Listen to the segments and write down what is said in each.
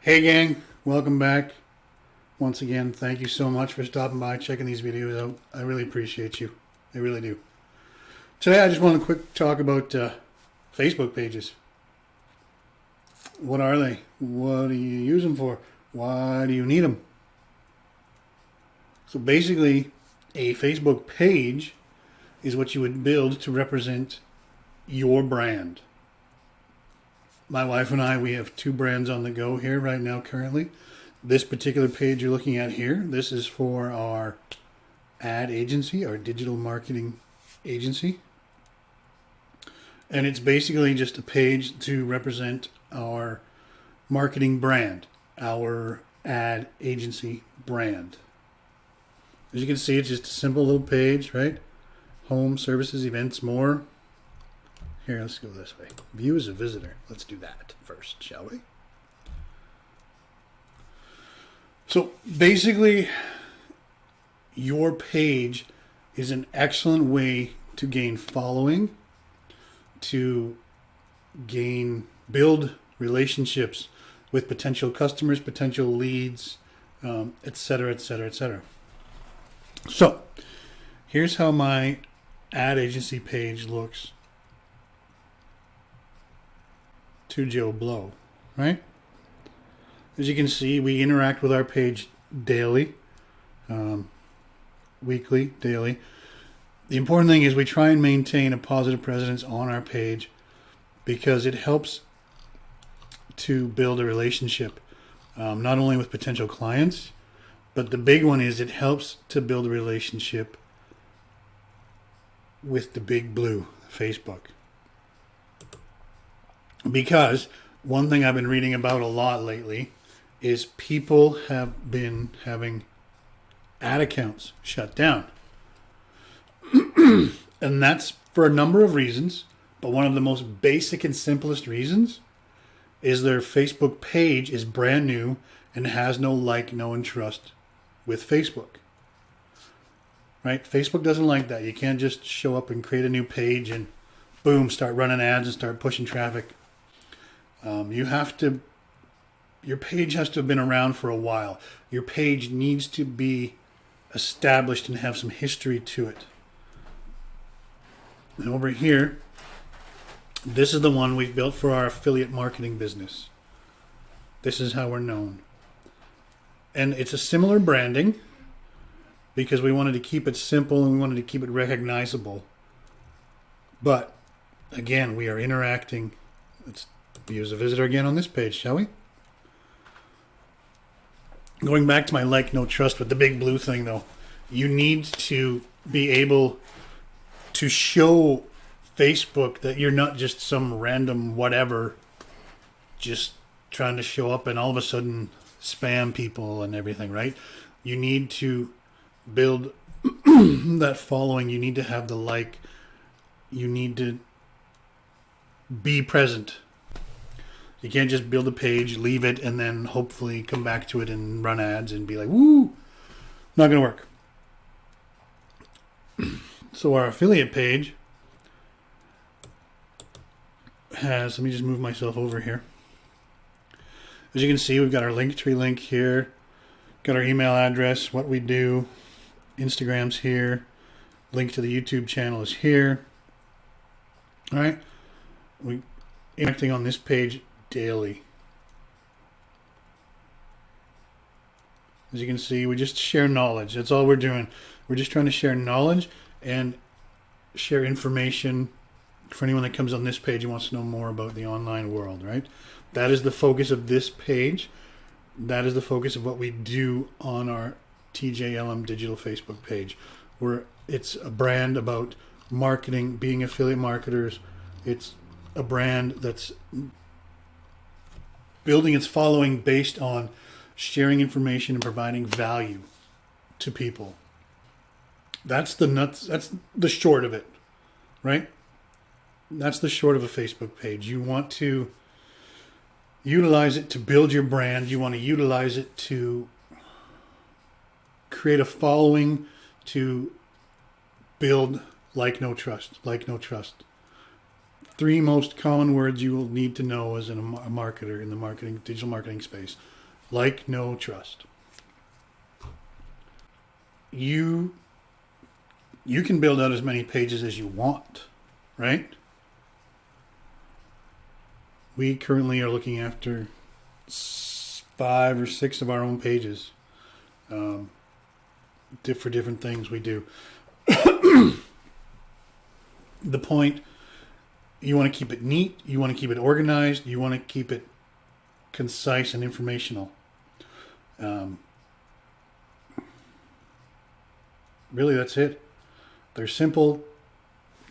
Hey gang, welcome back. Once again, thank you so much for stopping by, checking these videos out. I really appreciate you. I really do. Today I just want to quick talk about Facebook pages. What are they? What do you use them for? Why do you need them? So basically, a Facebook page is what you would build to represent your brand. My wife and I, we have two brands on the go here right now currently. This particular page you're looking at here, this is for our ad agency, our digital marketing agency. And it's basically just a page to represent our marketing brand, our ad agency brand. As you can see, it's just a simple little page, right? Home, services, events, more. Here, let's go this way. View as a visitor. Let's do that first, shall we? So basically, your page is an excellent way to gain following, to build relationships with potential customers, potential leads, etc., etc., etc. So here's how my ad agency page looks to Joe Blow, right? As you can see, we interact with our page daily, weekly, daily. The important thing is we try and maintain a positive presence on our page because it helps to build a relationship, not only with potential clients, but the big one is it helps to build a relationship with the big blue, Facebook. Because one thing I've been reading about a lot lately is people have been having ad accounts shut down. And that's for a number of reasons, but one of the most basic and simplest reasons is their Facebook page is brand new and has no like, no and trust with Facebook. Right? Facebook doesn't like that. You can't just show up and create a new page and boom, start running ads and start pushing traffic. Your page has to have been around for a while. Your page needs to be established and have some history to it. And over here, this is the one we've built for our affiliate marketing business. This is how we're known. And it's a similar branding because we wanted to keep it simple and we wanted to keep it recognizable. But again, we are interacting. Let's use a visitor again on this page, shall we? Going back to my like, no trust with the big blue thing though, you need to be able to show Facebook that you're not just some random whatever just trying to show up and all of a sudden spam people and everything, right? You need to build that following. You need to have the like. You need to be present. You can't just build a page, leave it, and then hopefully come back to it and run ads and be like, woo! Not going to work. So our affiliate page has, let me just move myself over here. As you can see, we've got our Linktree link here, got our email address, what we do, Instagram's here, link to the YouTube channel is here. All right, we interacting on this page daily. As you can see, we just share knowledge. That's all we're doing. We're just trying to share knowledge and share information for anyone that comes on this page and wants to know more about the online world, right? That is the focus of this page. That is the focus of what we do on our TJLM digital Facebook page, where it's a brand about marketing, being affiliate marketers. It's a brand that's building its following based on sharing information and providing value to people. That's the short of it, right? That's the short of a Facebook page. You want to utilize it to build your brand. You want to utilize it to create a following, to build like, no trust, like, no trust. 3 most common words you will need to know as a marketer in the digital marketing space. Like, know, trust. You can build out as many pages as you want, right? We currently are looking after 5 or 6 of our own pages for different things we do. The point, you want to keep it neat, you want to keep it organized, you want to keep it concise and informational. Really, that's it. They're simple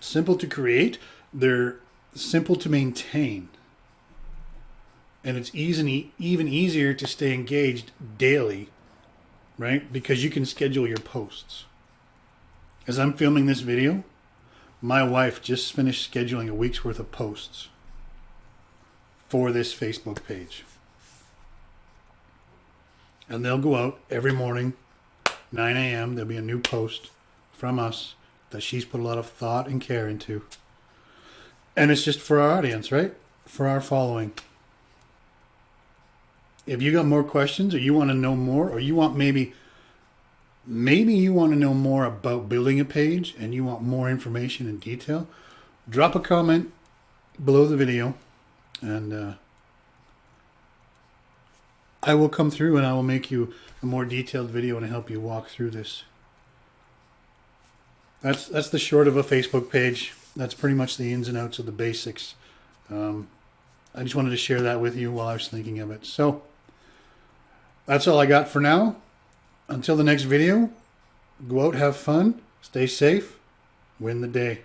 to create. They're simple to maintain. And it's even easier to stay engaged daily, right? Because you can schedule your posts. As I'm filming this video, my wife just finished scheduling a week's worth of posts for this Facebook page. And they'll go out every morning, 9 a.m. There'll be a new post from us that she's put a lot of thought and care into. And it's just for our audience, right? For our following. If you got more questions, or you want to know more, or you want maybe you want to know more about building a page and you want more information in detail, drop a comment below the video and I will come through and I will make you a more detailed video and help you walk through this. That's the short of a Facebook page. That's pretty much the ins and outs of the basics. I just wanted to share that with you while I was thinking of it. So that's all I got for now. Until the next video, go out, have fun, stay safe, win the day.